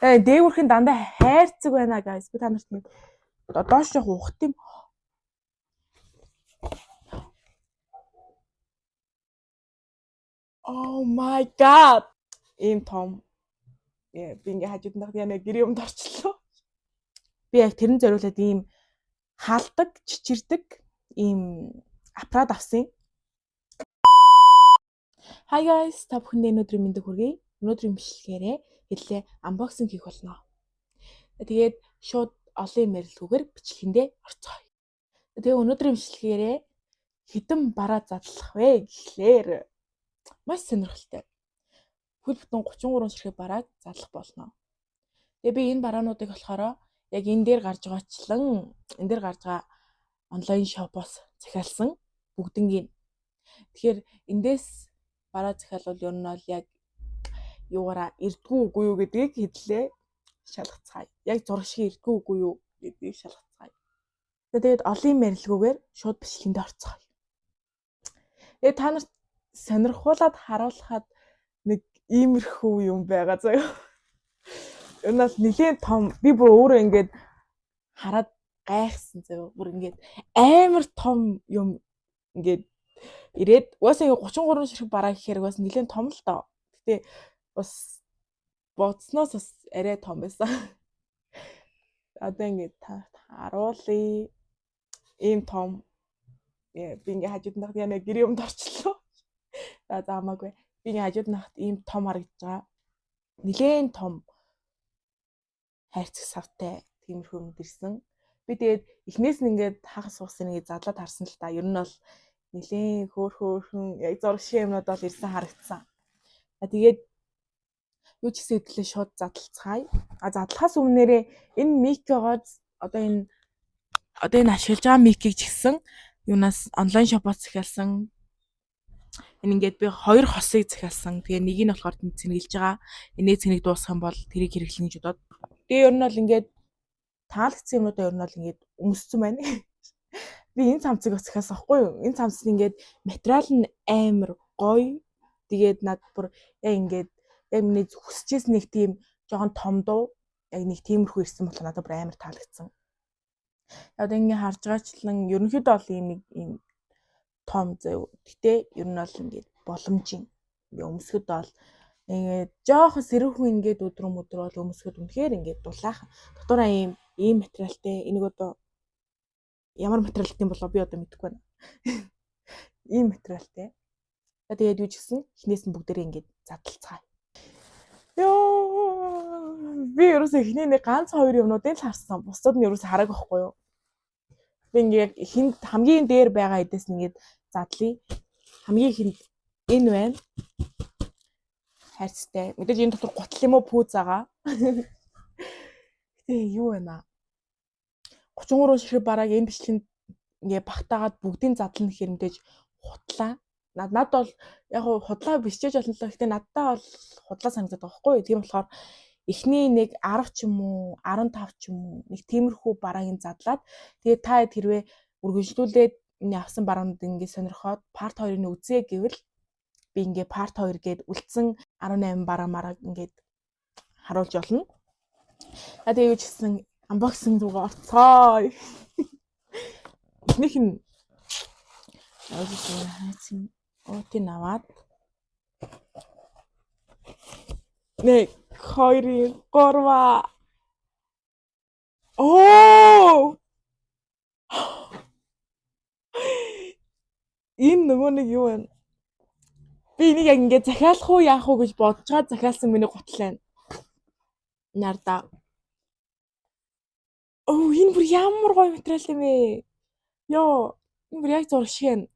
Дээгүүрхэн дандаа хайрцаг байна guys. Би та нарт нэг доош жоох ухт юм. Oh my god. Ийм том. Би ингээ хажууд нь яна гэр юмд орчлоо. Би яг тэрэн зориулаад ийм хаалдаг, чичирдэг ийм аппарат авсан. Hi guys, та бүхэндээ өнөөдрийн мэндийг хүргэе. Өнөөдрийн бичлэгээрээ хэллээ unboxing хийх болно. Тэгээд шууд олон юм ярилцгүйгээр бичлэгэндээ орцгоё. Тэгээ өнөөдрийн бичлэгээрээ хэдэн бараа задлах вэ гэхлээр маш сонирхолтой. Хөл бүтэн 33 ширхэг барааг задлах болно. Тэгээ би энэ бараануудыг болохоор яг энэ дээр гарч байгаа онлайн шопоос захиалсан бүгднгийн. Тэгэхээр эндээс бараа захиалвал ер нь бол яг юугаараа эрдгүү үгүй юу гэдгийг хэллээ шалгацгаая. Яг зураг шиг эрдгүү үгүй юу гэдгийг шалгацгаая. Тэгээд олон юм ярилцгүйгээр шууд бичлэгэнд орцгоё. Тэгээ та нарт сонирхуулаад харуулхад нэг иймэрхүү юм байгаа заяа. Ер нь бол нэлээд том. Би бүр өөрөө ингээд хараад гайхсан заяа. Бүр ингээд амар том юм ингээд ирээд угаасаа 33 ширхэг бараа гэхээр бас нэлээд том л доо. Гэтэ бас бодсноос бас арай том байсан. Одоо ингээд харуулъя. Ийм том. Би ингээд хажууд нь яна гэр юмд орчлоо. За заамаагүй. Би ингээд хажууд нь ийм том харагдаж байгаа. Нэлээд том хайрцаг савтай тиймэрхүү юм дэрсэн. Би тэгээд эхнээс нь ингээд хагас сугсан нэг задлаад харсан л та. Ер нь бол нэлээд хөөхөн яг зураг шиг юмнууд бол ирсэн харагдсан. Тэгээд юу ч гэсэн хэвлээ шууд задлацгаая. Задлахаас өмнөрөө энэ микогоо одоо энэ ашиглаж байгаа микийг ч гэсэн юунаас онлайн шопоос захиалсан. Энэ ингээд би хоёр хосыг захиалсан. Тэгээ нэг нь болохоор цэнгэлж байгаа. Энээ цэнийг дуусгах юм бол тэрийг хэрэглэнэ гэж бодоод. Тэгээ ер нь бол ингээд таалагдсан юмудаа ер нь бол ингээд өмссөн байна. Би энэ цамцыг захиалсан байхгүй юу? Энэ цамц ингээд материал нь амар гоё. Тэгээд над бүр яг ингээд яг миний хүсчихсэн нэг тийм жоохон том дуу яг нэг тиймэрхүү ирсэн болохоор надад бүр амар таалагдсан. Одоо ингээд харж байгаачлан ерөнхийдөө бол ийм том зөө. Гэтэ ер нь бол ингээд боломжийн ингээд өмсгөд бол ингээд жоохон сэрүүхэн ингээд өдрөө бол өмсгөд үнэхээр ингээд дулаахан. Дотоороо ийм материалтай энийг одоо ямар материалтай юм болоо би одоо мэдэхгүй байна. Ийм материалтай. Тэгээд юу ч гэсэн эхнээс нь бүгдээрээ ингээд задлцгаая. Би ерөөсөө эхний нэг ганц хоёр юмнуудыг л харсан. Бусдад нь ерөөсөө хараагүй байхгүй юу? Би ингээд эхэнд хамгийн дээр байгаа эдээс нь ингээд задлая. Хамгийн эхэнд энэ байна. Хайрцтай. Мэдээж энэ дотор гутал юм уу пүүз байгаа. Гэтэ юу байна? 33 ширхэг барааг энэ бичлэгэнд ингээ багтаагаад бүгдийг задлана гэхээр мэдээж худлаа. Над бол яг худлаа бичиж болно л гэхдээ надтай бол худлаа санагдаад байгаа байхгүй юу. Тийм болохоор эхний нэг 10 ч юм уу 15 ч юм уу нэг тиймэрхүү бараагийн задлаад тэгээд та хэрвээ үргэлжлүүлээд энэ авсан бараанууд ингээ сонирхоод part 2-ыг үзье гэвэл би ингээ part 2 гээд үлдсэн 18 бараа ингээд харуулж олно. Тэгээд юу ч гэсэн unboxing руугаа орцгоё. Эхнийх нь хайцын оотын аваад 1 2 3 оо энэ нөгөө нэг юу вэ? Би энийг яг ингээд захиалах уу яах уу гэж бодож байгаа захиалсан миний гутал байна. Нарда. Оо энэ бүр ямар гоё материал юм бэ? Ёо, энэ бүр яг зураг шиг байна.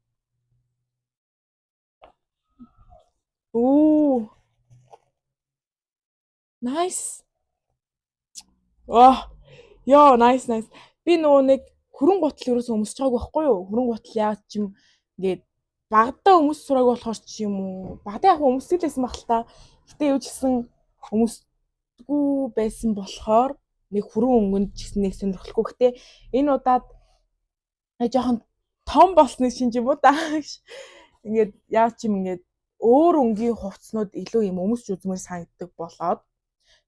Оо. Nice. Ёо, nice. Би нөгөө нэг хөрөн гутал ерөөсөө өмсөж байгаагүй байхгүй юу? Хөрөн гутал яагаад ч юм ингээд багадаа өмс сураагүй болохоор ч юм уу. Багадаа яг өмсөлээсэн баг л та. Гэтэ юу ч гэсэн өмсдгүү байсан болохоор нэг хөрөн өнгөнд ч гэсэн нэг сонирхолгүй. Гэтэ энэ удаад жоохон том болсны шинж юм уу та. Ингээд яа ч юм ингээд өөр өнгийн хувцснууд илүү юм өмсч үзмээр санагддаг болоод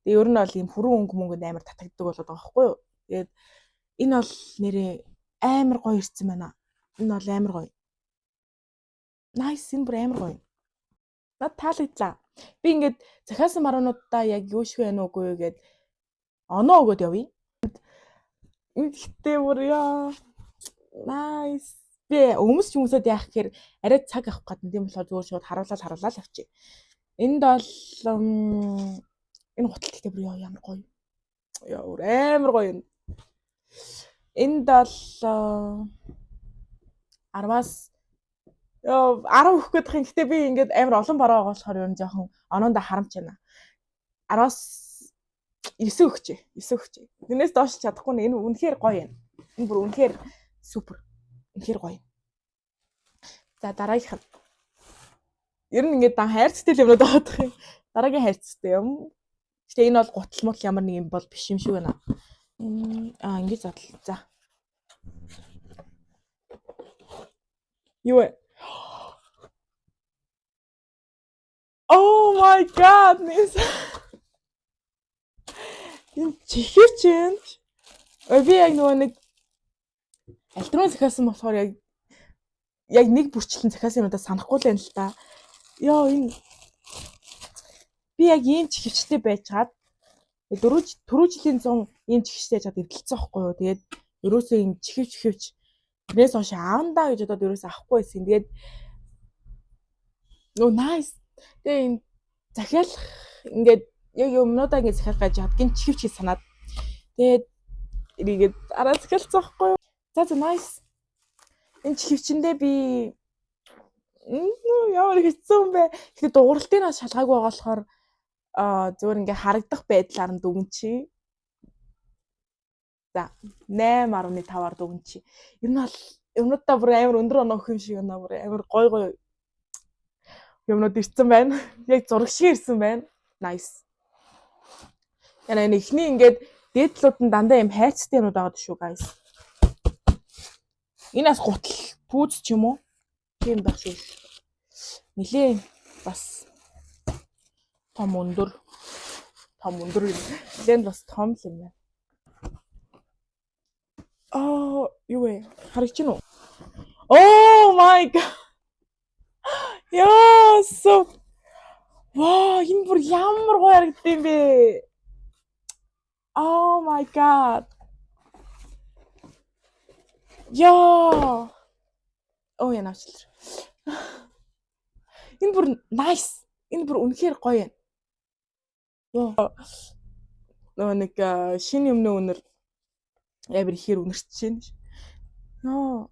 Тэгээ ер нь бол ийм хүрэн өнгө мөнгөнд амар татагддаг болоод байгаа байхгүй юу. Тэгээд энэ бол нэрээ амар гоё ирсэн байна. Энэ бол амар гоё. Nice, энэ бүр амар гоё. Над таалагдлаа. Би ингээд захиасан маргаануудаа яг юу шиг байна уугүй юу гэд оноо өгөөд явъя. Ихтэй бүр яа. Nice. Би өмс хүмүүсэд яах гэхээр арай цаг авах гэдэг. Тийм болохоор зүгээр шууд харуулаад явчих. Энд бол энэ гутал ихтэй бүр ямар гоё. Яа амар гоё юм. Энд бол 10-аас 10 өгөх гэдэг юм. Гэтэ би ингээд амар олон бараа байгаа болохоор ер нь жоохон оноонда харамч байна. 10-аас 9 өгчээ. 9 өгчээ. Тэрнээс доош чадахгүй нэ. Энэ үнэхээр гоё юм. Энэ бүр үнэхээр супер. Үнэхээр гоё. За дараагийнх нь. Ер нь ингээд хайрцагтай юмнууд байгаа юм. Дараагийн хайрцагтай юм. Гэтэ энэ бол гутал мутал ямар нэг юм бол биш юм шиг байна. Ингээд задлаа. За. Юу вэ? Oh my god. Энэ чихэр чинь. Би яг нөгөө нэг альтрон захиасан болохоор яг нэг бүрчлэн захиасан юмудаа санахгүй л байна л та. Йоо энэ би яг ийм чихвчтэй байжгаад түрүү жилийн 100 ийм чихвчтэй жаад эвдэлцсэн байхгүй юу. Тэгээд ерөөсөө ийм чихвч тэрнээс хойш аавандаа гэж бодоод ерөөсөө авахгүй байсан. Тэгээд nice. Тэгээ энэ захиалах ингээд яг юмнуудаа ингээд захиалах гэж хад гин чихвч гэж санаад тэгээд эрийгээд араа захиалцсан байхгүй юу. За nice. Энэ чихвчэндээ би ямар хэцүү юм бэ. Гэхдээ дууралтын нас шалгаагүй байгаа болохоор зүгээр ингээ харагдах байдлаар нь дүгэн чи. За 8.5-аар дүгэн чи. Ер нь бол юмнуудаа бүр амар өндөр оноо өгөх юм шиг байна. Бүр амар гоё юмнууд ирсэн байна. Яг зураг шиг ирсэн байна. Nice. Яна энэ ихний ингээд дээдлүүд нь дандаа юм хайрцагтай юмуд байгаа шүү guys. Энэ бас гутал пүүз ч юм уу? Тийм байх шүү. Нилээ бас том өндөр юм. Нилээ бас том л юм байна. Юу вэ? Харагч нь уу? Oh my god. Яа, so. Ваа, энэ бүр ямар гоё харагдсан бэ? Oh my god. Яа. Яна ачлаа. Энэ бүр nice. Энэ бүр үнэхээр гоё юм. Яа. Нэг шинэ юмны үнэр амар ихээр үнэрч байна.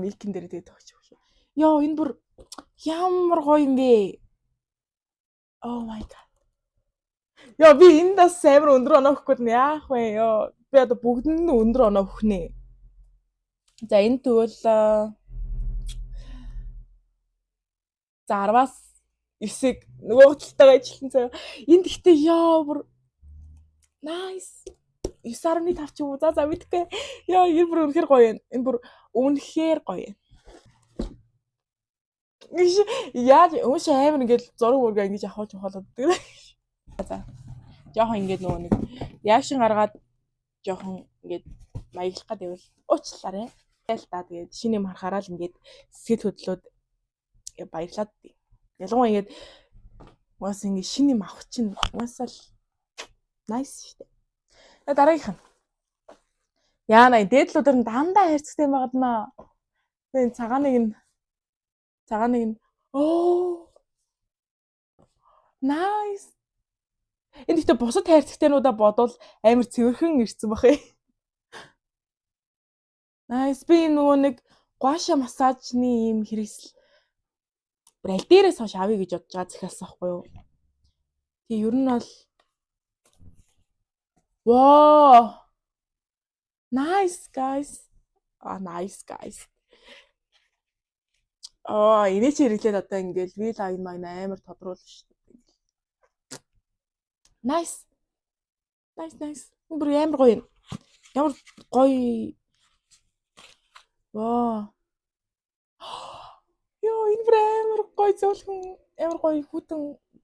Милкэн дээр тэгээд өгч шүү. Яа, энэ бүр ямар гоё юм бэ? Oh my god. Яа, би энэ дас амар өндөр оноо өгөхгүй нь яах вэ? Яа, би одоо бүгдэнд нь өндөр оноо өгөх нэ. За энэ тэгвэл 10-аас 9-ийг нөгөө талтайгаа ижилхэн цаа. Энд гэхдээ яа бүр nice. 9.5 ч юм уу. За мэдгүй. Яа, энэ бүр үнэхээр гоё юм. Энэ бүр үнэхээр гоё юм. Яаж өөш амар ингээд зураг үргээ ингэж авах чухалаад гэдэг. За. Жохон ингээд нөгөө нэг яашин гаргаад жохон ингээд маяглах гэдэг байвал уучлаарай. Тэгэл та тэгээд шинэ юм харахаараа л ингээд сэтгэл хөдлөлөд баярлаад би. Ялангуяа ингээд уус ингээд шинэ юм авах чинь уусаа л nice шүү дээ. Дараагийнх нь. Яана дээдлүүдэр нь дандаа хайрцагтай юм байгаад наа. Тэгээд цагааныг нь nice. Энэ ихтэй бусад хайрцагтайнуудаа бодвол амар цэвэрхэн ирсэн бах ээ. Nice. Би нөгөө нэг гуаша массажны юм хэрэгсэл аль дээрээс хойш авъя гэж бодож байгаа захиалсан байхгүй юу. Тэгээ ер нь бол wow. Nice guys. Nice guys. Энэ чи хэрэглээд одоо ингээл вил айн маань амар тодруулна шүү дээ. Nice. Бүр амар гоё юм. Ямар гоё. Ёо, энэ бүр амар гоё зөөлхөн, амар гоё хүтэн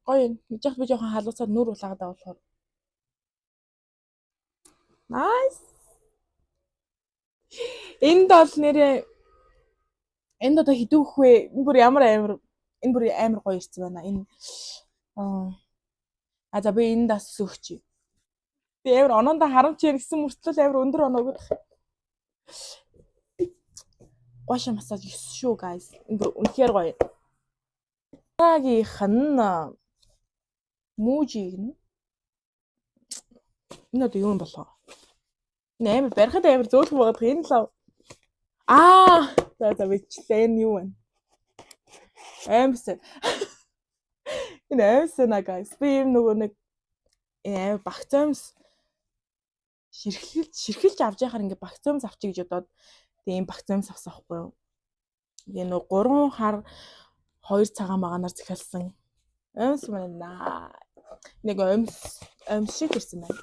Гоё юм. Гэж яхад би жоохон халууцаад нүур улаагаад байгаа болохоор. Nice. Энд бол нэрээ энд одоо хідүүх вэ? Энэ бүр ямар энэ бүр амар гоё ирсэн байна. Энэ за би энд бас өсөөгч. Би амар оноонда харамч яа гэсэн мөртлөө амар өндөр оноог. Гош массаж 9 шүү guys. Энэ бүр үнэхээр гоё. Гаагийнх нь мужиг нь энэ одоо юу юм болоо? Энэ амар барихад амар зөөлхөн байгаад энэ лав. За бичлээ энэ юу вэ? Амс. Энэ амсна guys. Би юм нөгөө нэг амар багцаамс ширхэлж авч яхаар ингээ багцаамс авчиг гэж бодоод тийм багцаамс авсан байхгүй юу? Тэгээ нөгөө 3 хар 2 цагаан баганаар захиалсан. Амс байна. Нэг амс шиг ирсэн байна.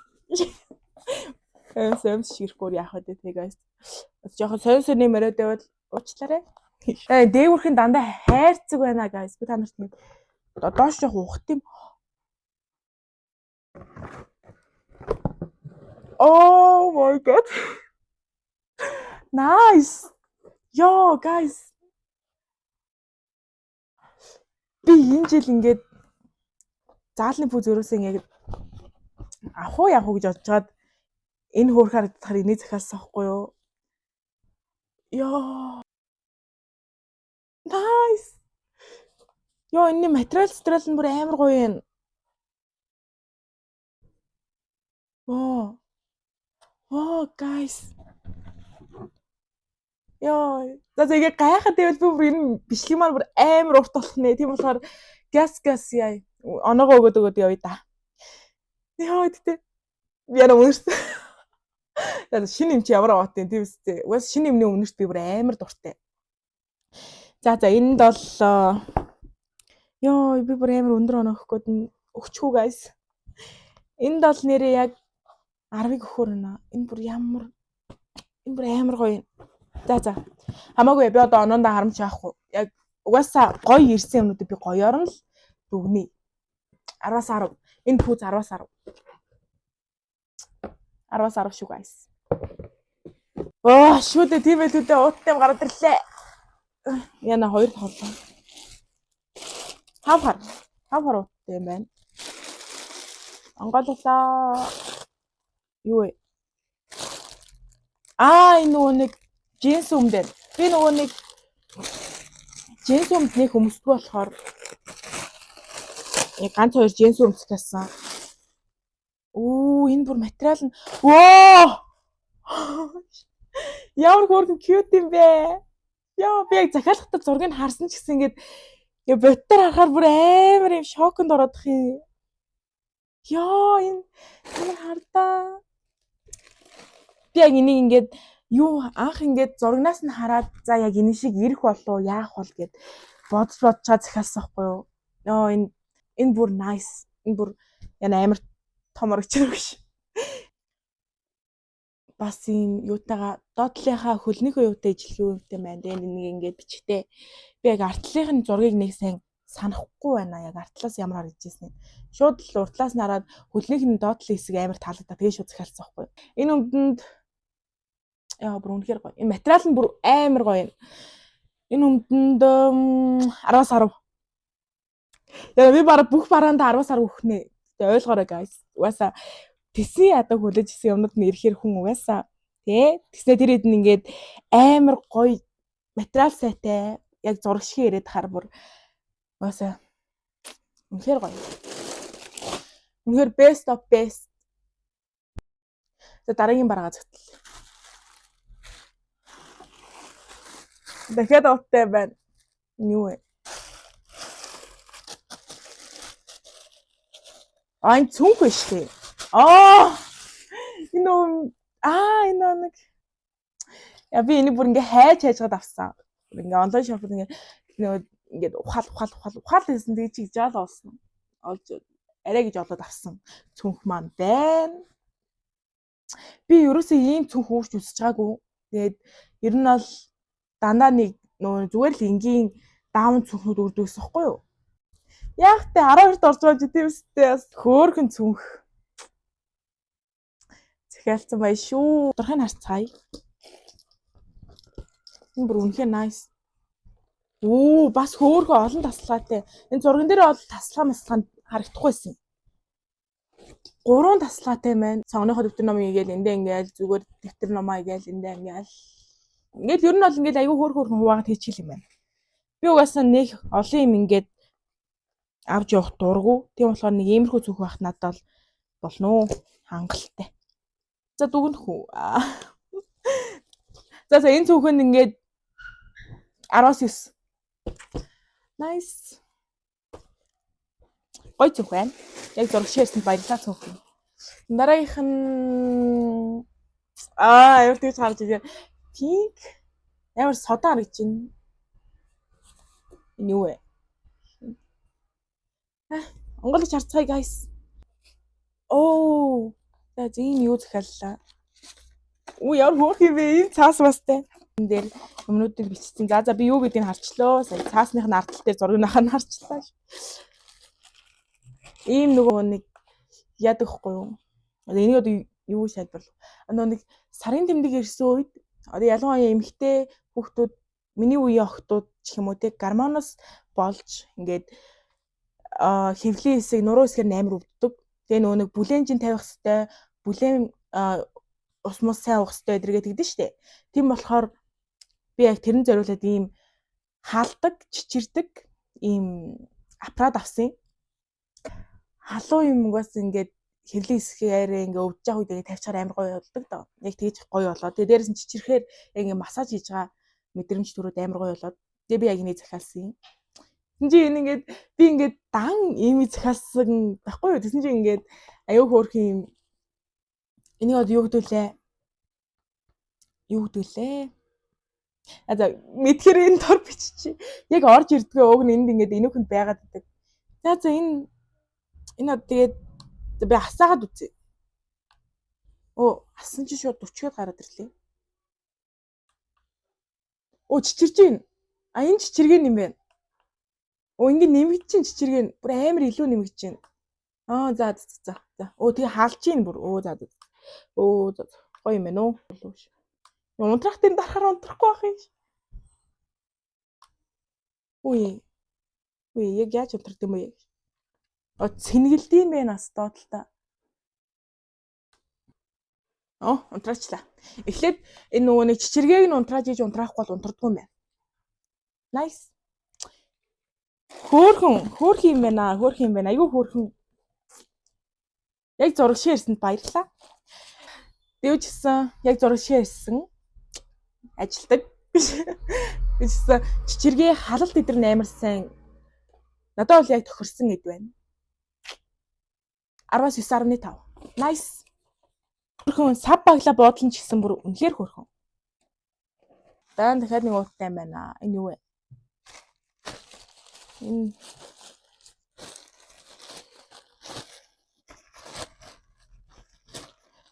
Амс ширхгүүр яах вэ те guys. Жохон сонь мөрөөд байвал уучлаарай. Дээгүүрхэн дандаа хайрцаг байна guys. Би та нарт нэг доош жоох ухт юм. Oh my god. Nice. Yo guys. Би энэ жил ингээд заалны пүү зөрөөсөө ингээд явах уу гэж бодож чад энэ хөөрхөр татахаар энийг захиалсан байхгүй юу? Ёо. Nice. Ёо энэ материал нь бүр амар гоё юм. Оо guys. Ёо. За тэгээ гайхаад байвал би бүр энэ бичлэг маань бүр амар урт болох нэ. Тийм болохоор газ яа. Оноогоо өгөөд явъя да. Ёо тэгтээ. Би яна үнэрсэн. Шинэ юм чи ямар аваад тийм үстэй. Уус шинэ юмны өмнөрт би бүр амар дуртай. За энд бол ёо би бүр амар өндөр оноохгүйд нь өгчхүү guys. Энд бол нэрээ яг 10-ыг өгөхөр нэ. Энэ бүр амар гоё. За. Хамаагүй би одоо оноонда харамч яахгүй. Яг угаасаа гоё ирсэн юмнуудыг би гоёор нь л дүгнэе. 10-аас 10. Энэ пүүз 10-аас 10. 10-аас 10 шүү guys. Шүү дээ тийм ээ төдөө ууттай гараад ирлээ. Яна 2 тоглоо. 5 хар ууттай юм байна. Ангололоо. Юу вэ? Энэ нөгөө нэг джинс өмдөр. Би нөгөө нэг джинс өмдний хүмүүсгүй болохоор ганц 2 джинс өмсөх гэсэн. Энэ бүр материал нь. Ямар хөөрхөн cute юм бэ? Яа би яг захиалгатай зургийг харсан ч гэсэн ингээд ботор харахаар бүр амар юм шоконд ороодох юм. Яа энэ хардаа. Би яг энийг ингээд анх ингээд зургнаас нь хараад за яг энэ шиг ирэх болов яах бол гэд бодчаад захиалсан байхгүй юу. Яа энэ бүр nice. Энэ бүр яна амар том орогч биш. Бас энэ юутайгаа доотлынхаа хөлнийхөө юутай ижилхэн юмтай байна. Тэгээ нэг ингээд бичгтээ. Би яг артлын зургийг нэг сайн санахгүй байна. Яг артлаас ямар харагдаж ирсэн. Шууд л уртлаас нь хараад хөлнийх нь доотлын хэсэг амар таалагдаа. Тэгээ шууд захиалсан байхгүй. Энэ өмдөнд бүр үнэхээр гоё. Энэ материал нь бүр амар гоё юм. Энэ өмдөнд 10-аас 10. Яа би бараг бүх бараанда 10-аас 10 өгөх нэ. Тэгээ ойлгоорой guys. Угаасаа тэсний ядаг хүлээж исэн юмнууд нь ирэхээр хүн угаасаа тий тэгснэ тэр хэд ингээд амар гоё материал сайтай яг зураг шиг ирээд хар бүр угаасаа үнэхээр гоё. Үнэхээр best of best. За дараагийн бараагаа зөтлөө. Дахиад ууттай байна. Юу вэ? Энэ цүнх биш тий. Энэ нэг би энийг бүр ингээ хайжгаад авсан. Ингээ онлайн шопд ингээд ухаал хийсэн тэгээ чи жаал олсон. Олж арай гэж олоод авсан цүнх маань байна. Би ерөөсөө ийм цүнх уурч үсэж байгаагүй. Тэгээд ер нь бол дандаа нэг зүгээр л энгийн даун цүнхнүүд үрдэгсэн байхгүй юу? Яг тэ 12-т орж байгаа ч тийм үстэй бас хөөхөн цүнх. Захиалсан бай шүү. Дурхыг харцгаая. Энэ бүр үнэхээр nice. Оо, бас хөөхөн олон тасалгаатай. Энэ зурган дээр бол тасалгаа масалгаанд харагдахгүйсэн. 3 тасалгаатай байна. Цогныхоо дэвтэр номыг игээл эндээ ингээл зүгээр дэвтэр номоо игээл эндээ ингээл. Ингээд ер нь бол ингээд аюу хөөхөн хуваагаад хийчихэл юм байна. Би угаасаа нэг олон юм ингээд авч явах дурггүй. Тийм болохоор нэг иймэрхүү зүг байх надад болно уу? Хангалттай. За дүгнэх үү. За энэ цүнхэнд ингээд 19. Nice. Гой цүнх байна. Яг зураг ширсэнд баярлалаа цүнх. Дараагийнх нь аюул тийж харж байгаа. Pink. Ямар содоо харагдаж байна. Энэ юу вэ? Онголож харцгаая guys. Оо. За зин юу захиаллаа. Уу ямар хөөх юм бэ? Энэ цаас бастай. Энэ дээр өмнөдийг бичсэн. За би юу гэдгийг харчлаа. Сая цаасных нь ардтал дээр зургийнх нь харчлаа. Ийм нөгөө нэг яадаг хгүй юу? Энийг одоо юу шалбарлах. Нэг сарын тэмдэг ирсэн үед одоо ялангуяа эмэгтэй хүүхдүүд миний үеийн охтууд ч юм уу те гормоноос болж ингээд хэвлийн хэсэг нуруу хэсгээр амар өвддөг. Тэгээ нөгөө нэг бүлээнжин тавих хэвээр бүлээн ус мус сайн уух хэвээр эдэргээд тэгдэж штэ. Тийм болохоор би яг тэрэн зориулаад ийм хаалдаг, чичирдэг ийм аппарат авсан. Халуун юм угаас ингээд хэвлийн хэсгээрээ ингээ өвдөж байгаа үед ингээ тавьчихаар амар гоё болдог доо. Яг тэгж гоё болоо. Тэгээ дээрээс нь чичрэхээр яг ингээ массаж хийж байгаа мэдрэмж төрөөд амар гоё болоод. Тэгээ би яг энийг захиалсан юм. Тэгсэн чи энэ ингээд би ингээд дан имийг захиалсан байхгүй юу? Тэгсэн чи ингээд аюу хөөрх юм. Энийг одоо юу гэдүүлээ? Юу гэдүүлээ? За мэдхээр энэ дор биччихье. Яг орж ирдгээ уг нь энд ингээд энүүхэнд байгаад байдаг. За энэ одоо тэгээд би асаагаад үзье. Оо, асан чи шууд 40-од гараад ирлээ. Оо, чичирж байна. Энэ чичиргэн юм байна. Оо, ингэ нэмэгдэж чинь чичиргэн бүр амар илүү нэмэгдэж байна. За. Оо, тэгээ хаалж чинь бүр. Оо, за. Оо, за. Гоё юм байна уу? Унтрах тийм дарахаар унтрахгүй байх юм. Үе, яг яаж унтрах юм бэ? Цэнгэлдэм бэ нас доотлоо. Унтраачлаа. Эхлээд энэ нөгөө нэг чичиргээг нь унтрааж ийж унтраахгүй бол унтрдаггүй юм байна. Nice. Хөөх юм байна. Айгүй хөөрхөн. Яг зураг ширсэнд баярлалаа. Дэвжсэн яг зураг ширсэн. Ажилдаг. Бичсэн чичиргээ халалт эдэр амар сайн. Надад бол яг тохирсон гэд байна. 19.5. Nice. Хөрхөн сав баглаа буудлан ч гэсэн бүр үнэхээр хөрхөн. Дараа нь дахиад нэг ууттай юм байна. Энэ юу вэ? Энэ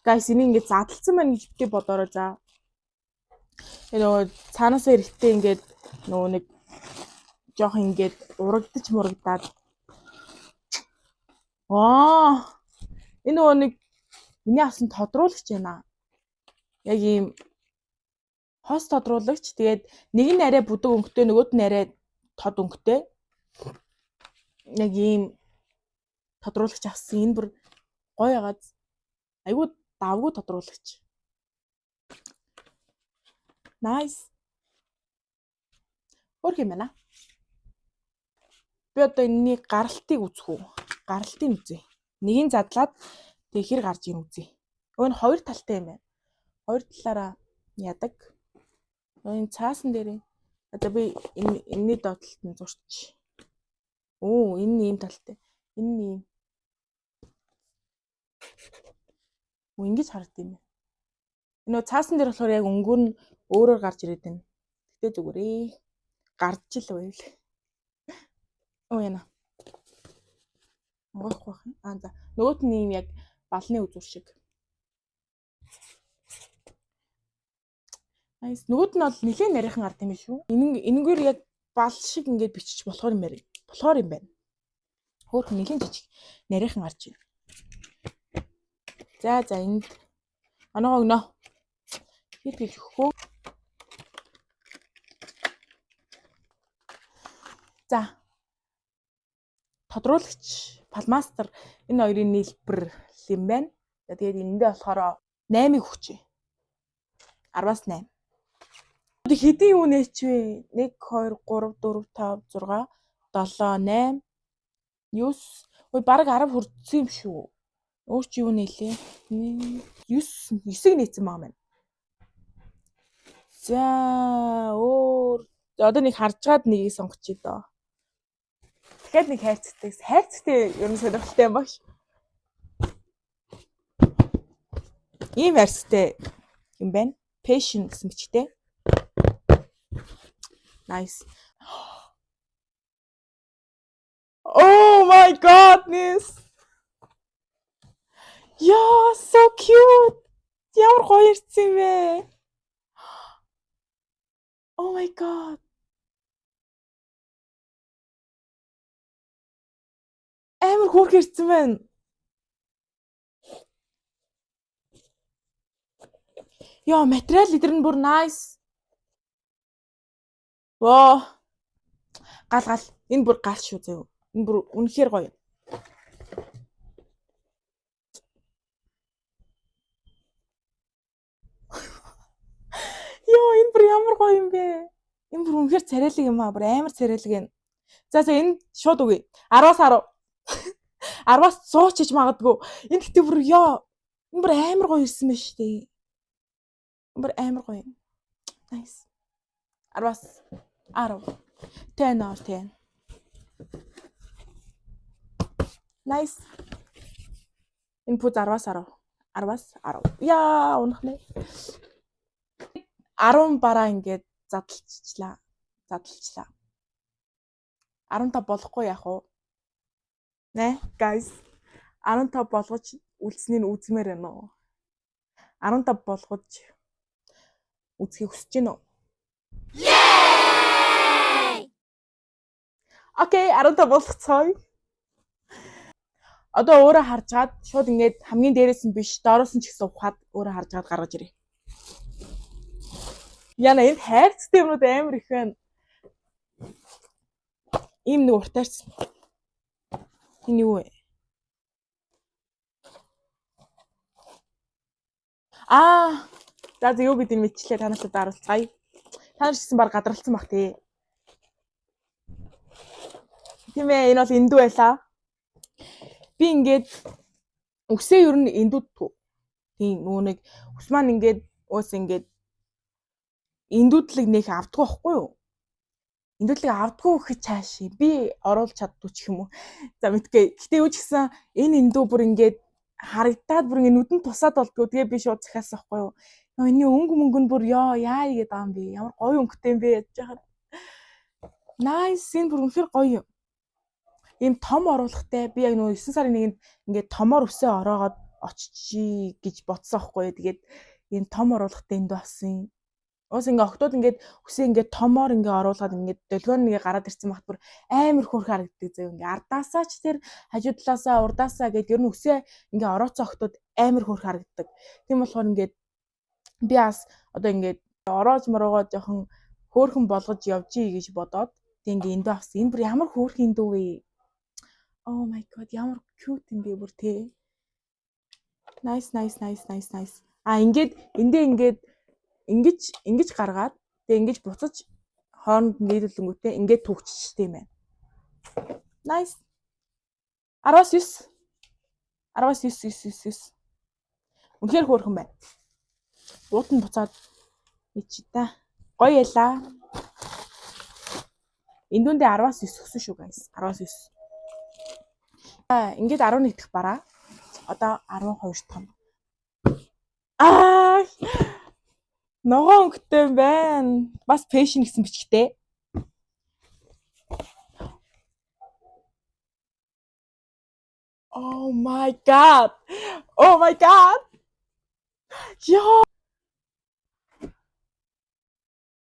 guys энийг ингээд задлцсан байна гэж битгий бодороо за. Нөгөө цаанаасаа эрэхтэй ингээд нөгөө нэг жоох ингээд урагдаж мурагдаад. Энэ нөгөө нэг миний авсан тодруулагч байна. Яг ийм хос тодруулагч. Тэгээд нэг нь арай бүдэг өнгөтэй, нөгөөд нь арай тод өнгөтэй. Яг ийм тодруулагч авсан. Энэ бүр гоё ягаад айгүй давгүй тодруулагч. Nice. Хөрх юм байна. Би одоо энэний гаралтыг үзэх үү? Гаралтыг үзье. Нэгийг задлаад тэг хэр гарч ийн үзье. Энэ хоёр талтай юм байна. Хоёр талаараа ядаг. Энэ цаасан дээр одоо би энэний доотлолт нь зурч. Оо, энэ ийм талтай. Энэ ийм. Оо, ингэж харагдсан юм байна. Энэ цаасан дээр болохоор яг өнгөр нь өөрөөр гарч ирээд байна. Гэтэ зүгээрээ гарч ил байв. Оо яна. Гоох. За. Нөгөөт нь ийм яг балны үзүр шиг. Nice. Нөгөөт нь бол нэлээд нарийнхан ард юм шүү. Энэгээр яг бал шиг ингээд бичиж болохоор юм байна. Хөөхөн нэлийн жижиг нарийнхан гарч байна. За энд оноогоо өгнө. Хэд гэж өгөхөө. За. Тодруулагч Palmaster энэ хоёрын нийлбэр юм байна. Тэгээд эндээ болохоор 8-ыг өгчээ. 10-аас 8. Хэдийн юу нээч вэ? 1 2 3 4 5 6 7 8 9. Ой бараг 10 хүрсэн юм шүү. Өөр чи юу нээлээ? 9-ийг нээсэн байгаа маань. За өөр одоо нэг харжгаад нэгийг сонгочих доо. Дахиад нэг хайрцагтай ер нь сонирхолтой юм багш. Ийм хайрцагтай юм байна. Passion гэсэн бичгтэй. Nice. Oh my goodness. Yeah, so cute. Ямар гоё ирсэн юм бэ? Oh my god. Амар хөөрхөн ирсэн байна. Яа, материал эдэр нь бүр nice. Воо. Гал. Энэ бүр гал шүү зөө. Энэ бүр үнэхээр гоё. Яа, энэ бүр ямар гоё юм бэ? Энэ бүр үнэхээр царайлаг юм аа. Бүр амар царайлаг юм. За энэ шууд үгүй. 10-аас 10. 10-аас 100 ч хийж магадгүй. Энэ гэхдээ бүр яа. Энэ бүр амар гоё ирсэн байна шүү дээ. Бүр амар гоё. Nice. 10-аас 10. 10 out of 10. Nice. Энэ пүз 10-аас 10. 10-аас 10. Яа, унахнаа. 10 бараа ингээд задлалчлаа. 15 болохгүй яах вэ? Нэ, guys. 15 болгож үлдсэнийг үзмээр байна уу? 15 болгож үзхийг хүсэж байна уу? Yay! Окей, 15 болгоцгоё. Одоо өөрөө харжгаад шууд ингээд хамгийн дээрээс нь биш, доороос нь ч гэсэн ухаад өөрөө харжгаад гаргаж ирээ. Яна энд хайрцагтай юмнууд амар их байна. Ийм нэг уртаарсан. Энэ юу вэ? За юу бид энэ мэдчлээ танаас даруулцгаая. Та нар ч гэсэн баг гадралцсан баг тий. Тийм ээ, энэ бол эндүү байлаа. Би ингээд өсөө ер нь эндүүдгүй. Тийм нөгөө нэг ус маань ингээд уус ингээд эндүүдлэг нэх авдгүй байхгүй юу? Эндүүдлэг авдгүй гэхэд цаашаа би оруулж чаддгүй ч юм уу. За мэдгүй. Гэтэ юу ч гэсэн энэ эндүү бүр ингээд харагдаад бүр ингээд нүдэнд тусаад болдгоо. Тэгээ би шууд захиасан байхгүй юу? Энийн өнгө нь бүр яа гэдэг юм бэ? Ямар гоё өнгөтэй юм бэ гэж яхад. Nice, энэ бүр үнэхээр гоё юм. Ийм том оруулахтай би яг нөгөө 9 сарын 1-нд ингээд томоор өсөө ороогоод очичий гэж бодсон байхгүй юу. Тэгээд ийм том оруулахтай энд болсон. Уус ингээ октод ингээд өсөө ингээд томоор ингээ оруулаад ингээд долгион нэгэ гараад ирсэн багт бүр амар хөөрхөн харагддаг зөө ингээ ардаасаа ч тэр хажуу талаасаа урдаасаа гэдэг ер нь өсөө ингээ орооцоо октод амар хөөрхөн харагддаг. Тийм болохоор ингээд би бас одоо ингээд ороож мороогоо жоохон хөөрхөн болгож явжий гэж бодоод тэг ингээ эндээ авсан. Энэ бүр ямар хөөрхөн дүү вэ? Oh my god, ямар cute юм бэ бүр тий. Nice. Ингээд эндээ ингээд ингэж гаргаад тэг ингэж буцаж хооронд нийлүүлэнгүүтээ ингээд төгччтэй юм байна. Nice. 10-9. 10-9. Үнэхээр хөөрхөн байна. Уут нь буцаад ичээ та. Гоё ялаа. Эндүүндээ 10-9 өгсөн шүү guys. 10-9. Ингээд 11 дэх бараа. Одоо 12 том. Ногоо өнгөтэй байна. Бас passion гэсэн бичгтэй. Oh my god.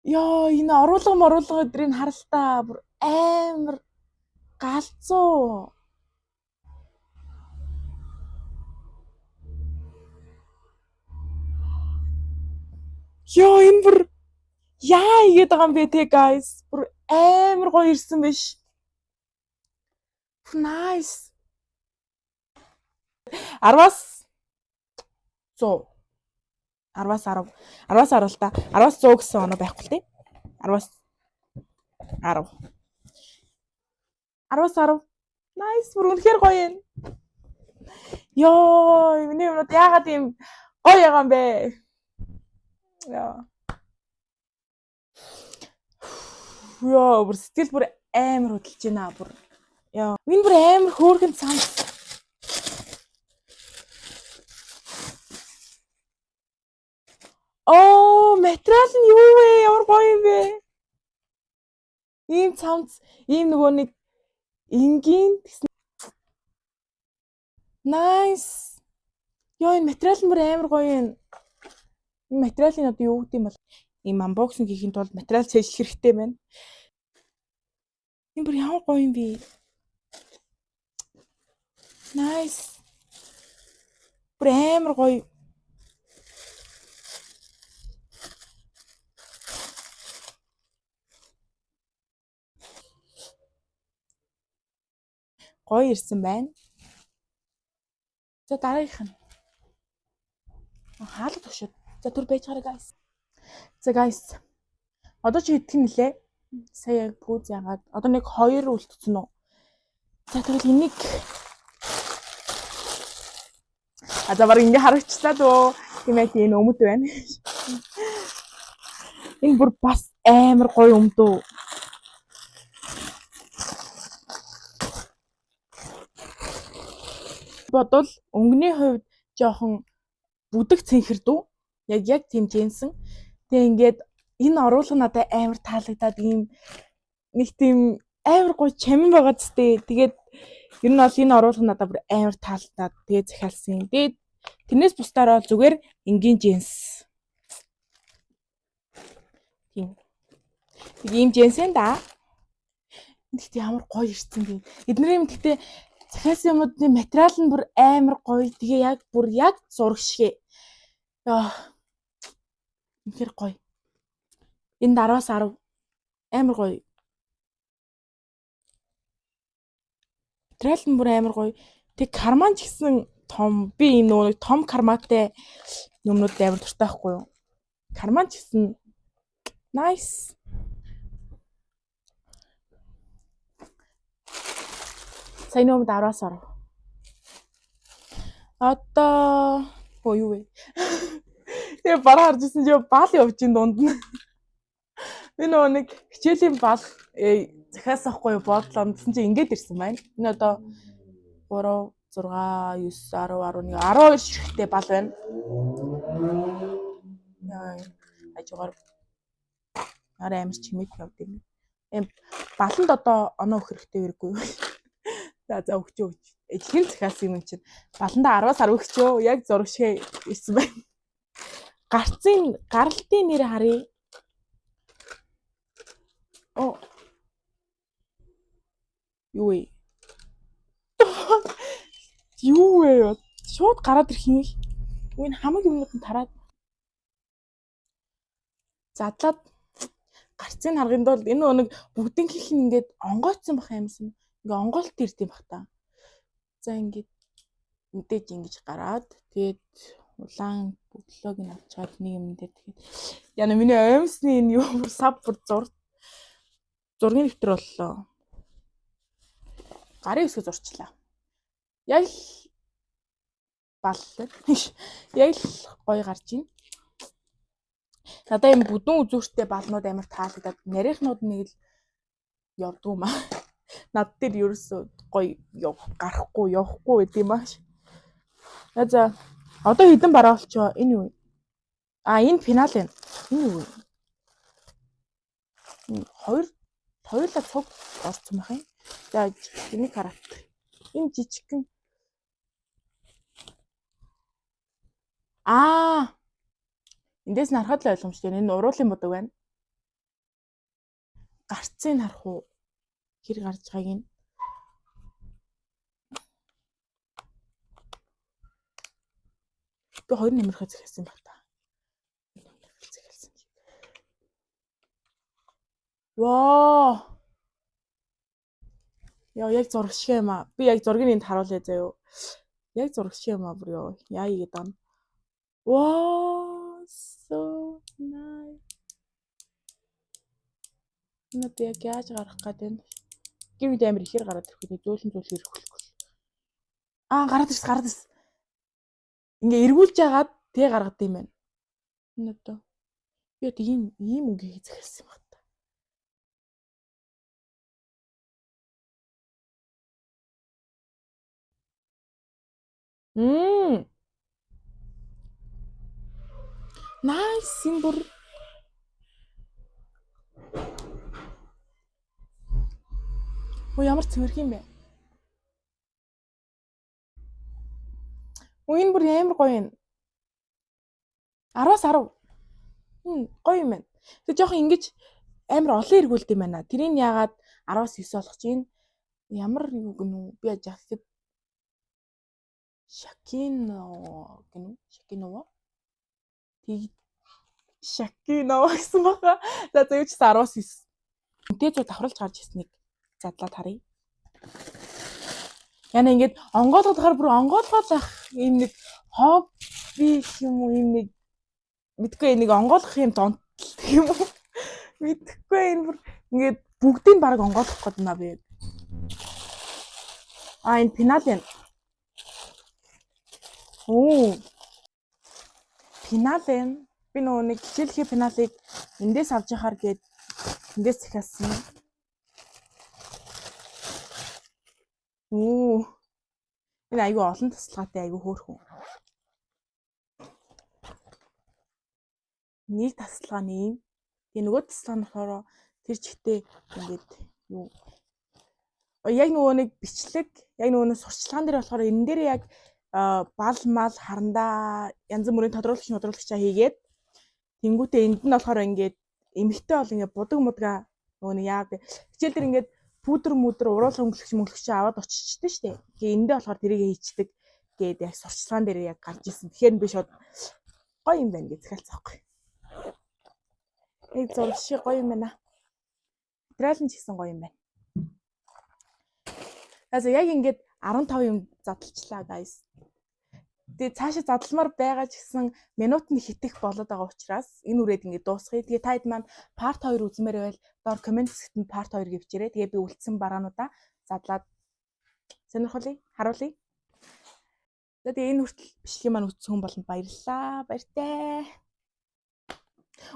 Яа, энэ оруулга өдрийг харалтаа бүр амар галзуу. Ёо энэ бүр яа игээд байгаа юм бэ те guys. Бүр амар гоё ирсэн биш. Nice. 10-аас 100. 10-аас 10. 10-аас 10 л та. 10-аас 100 гэсэн оноо байхгүй л те. 10-аас 10. 10-аас 10. Nice. Бүр үнэхээр гоё юм. Ёо, миний юмнууд яагаад ийм гоё байгаа юм бэ? Яа. Ёо, бүр сэтгэл бүр амар хөдөлж байна бүр. Яа. Энэ бүр амар хөөргөн цамц. Оо, материал нь юу вэ? Ямар гоё юм бэ? Ийм цамц, ийм нөгөө нэг энгийн Nice. Ёо, энэ материал нь бүр амар гоё юм. Энэ материалын одоо юу гэдэг юм бол ийм unboxing хийхин тулд материал цэжлэх хэрэгтэй байна. Энэ бүр ямар гоё юм бэ? Nice. Бүр амар гоё. Гоё ирсэн байна. За дараагийнх нь. Хаалга төгшөд. За түр байж гараа guys. За guys. Одоо чи хэдхэн нэлээ? Сая яг пүүз яагаад одоо нэг 2 үлдсэн үү? За тэгвэл энийг за баг ингээ харагчлаа дөө. Тиймээ энэ өмд байна. Энэ бүр бас амар гоё өмд үү. Бодвол өнгөний хувьд жоохон бүдэг цэнхэрдүү. Яг тийм жинсэн. Тэгээ ингээд энэ оруулах надад амар таалагдаад ийм нэг тийм амар гоё чамин байгаа зү. Тэгээд ер нь бол энэ оруулах надад бүр амар таалагдаад тэгээ захиалсан. Тэгээд тэрнээс бусдаараа зүгээр энгийн жинс. Тийм. Тэг ийм жинсэн да. Тэгтээ ямар гоё ирсэн бэ. Эднэр юм тэгтээ захиалсан юмнуудын материал нь бүр амар гоё. Тэгээ яг бүр яг зураг шиг. Яа. Үнэхээр гоё. Энэ 10-аас 10 амар гоё. Материал нь бүр амар гоё. Тэг карман ч гэсэн том. Би ийм нөгөө том карматай юмнууд амар дуртай байхгүй юу? Карман ч гэсэн nice. Сайн юм 10-аас 10. Одоо юу вэ? Тэгээ бараа харж ирсэн чи бал явж ин дунд нь. Би нөгөө нэг хичээлийн бал захиасахгүй юу бодлоо гэсэн чи ингэж ирсэн байна. Энэ одоо 3 6 9 10 11 12 ширхтээ бал байна. Яа. Хажуугаар амар чимэд явд юм. Баланд одоо оноо өгөх хэрэгтэй хэрэггүй. За өгчөө. Эжлэн захиалсан юм чинь. Баланда 10-аас 10 өгчөө. Яг зураг шиг ирсэн байна. Гаралтын нэр харъя. Оо. Юу вэ? Юу вэ? Шууд гараад ирэх юм. Энэ хамаг юмнууд нь тараад. Задлаад гарцыг харганд бол энэ нэг бүгдийнх нь ингээд онгойцсон бах юмсан. Ингээ онголт ирд юм бах та. За ингээд мэдээж ингэж гараад тэгээд улаан бүглөөг нь авчаад нэг юм дээр тэгээд яна миний аимсны энэ юу сав бүр зургийн нэвтэр боллоо. Гарын өсгөө зурчлаа. Яг л бал. Яг л гоё гарч ийн. Надаа юм бүдүүн үзүүртэй балнууд амар таалагдаад нарийнхнууд нэг л явдгүй маа. Над дээр ерөөсөө гоё гарахгүй явахгүй байт юм аа. За одоо хэдэн бараа болчоо энэ юу? Энэ финал байна. Энэ юу вэ? Хоёулаа цуг орсон байх юм. За энийг хараад. Энэ жижигхэн. Эндээс нь харахад л ойлгомжтой. Энэ уруулын будаг байна. Гарцыг харах уу? Хэр гарч байгааг нь. Би хоёр нэмэрхэ захиалсан байх та. Воо. Яа яг зураг шиг юм аа. Би яг зургийг энд харуулъя заяа. Яг зураг шиг юм аа бүр ёо. Яа игээд ам. Wow, so nice. Надад яг яаж гарах гээд байна. Гівд амир ихээр гараад ирэх үү. Зөөлөн ирэх хүлэхгүй. Гараад ирсэн. Ингээ эргүүлж яагаад тэгээ гаргад юм байна. Энэ одоо. Би одоо ийм үгийг захиалсан юм байна. Nice энэ бүр ямар цэвэрх юм бэ? Энэ бүр амар гоё юм. 10-аас 10. Гоё юм байна. Тэг жоохон ингэж амар олон эргүүлд юм байна. Тэрийг яагаад 10-аас 9 болгож чинь ямар юу гэнэ үү? Би яаж яах Шакино гэнэ үү? Шакинова. Тэг Шакинова гэсэн баха. За зөв ч 10-аас 9. Үнтэй зур давхралж гарч ирснийг задлаад харъя. Яна ингэж онгойлгохоор бүр онгойлгоод ах ийм нэг хобби юм уу ийм нэг мэдгүй нэг онгойлгох юм донтол юм уу? Мэдхгүй энэ бүр ингэж бүгдийг баг онгойлгох гээд байна би. Энэ пенал юм. Пенал юм. Би нөгөө нэг хичээлхий пеналыг эндээс авч яхаар гээд эндээс захиалсан. Энэ айгүй олон тасалгаатай айгүй хөөрхөн. Нэг тасалгаа нэм. Тэгээ нөгөө тасалгаа нь болохоор тэр чигтээ ингээд юу яг нөгөө нэг бичлэг, яг нөгөө сурчлагын дээр болохоор энэ дээр яг бал мал харандаа янз бүрийн тодруулагчаа хийгээд тэнгүүтээ энд нь болохоор ингээд эмхтэй бол ингээд будаг мудгаа нөгөө нэг яа хичээл дээр ингээд пудр уруулах өнгөлөгч аваад очичдээ штэ. Тэгээ эндээ болохоор тэрийг хийчдэг гээд яг сурчлагын дээр яг гарч ирсэн. Тэгэхээр би шууд гоё юм байна гэж захиалцсан байхгүй. Зураг шиг гоё юм байна. Материал нь ч гэсэн гоё юм байна. Яг ингээд 15 юм задлчлаа guys. Тэгээ цаашаа задламар байгаа ч гэсэн минут нь хитэх болоод байгаа учраас энэ үрээд ингээд дуусгая. Тэгээ таад маань part 2 үзмээр байвал доор комент хэсэгт part 2 гэвчээрэй. Тэгээ би үлдсэн бараануудаа задлаад сонирхолыг харуулъя. За тэгээ энэ хүртэл бичлэгийг маань үзсэн хүн болгонд баярлалаа. Баяртай.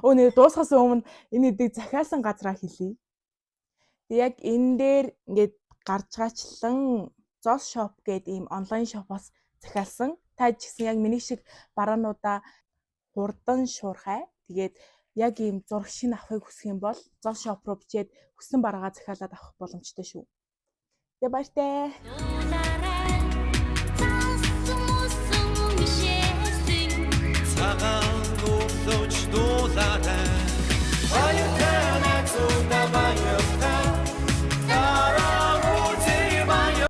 Нэр дуусгаас өмнө энэ эдийг захиалсан газраа хэлье. Тэгээ яг энэ дээр ингээд гарч гаачлан Zos Shop гэдэг ийм онлайн шопоос захиалсан. Та ч гэсэн яг миний шиг бараануудаа хурдан шуурхай. Тэгээд яг ийм зураг шин авахыг хүсэх юм бол Zos Shop руу бичээд хүссэн бараагаа захиалаад авах боломжтой шүү. Тэгээ баяртай. Цагаан өвлөж дуулаад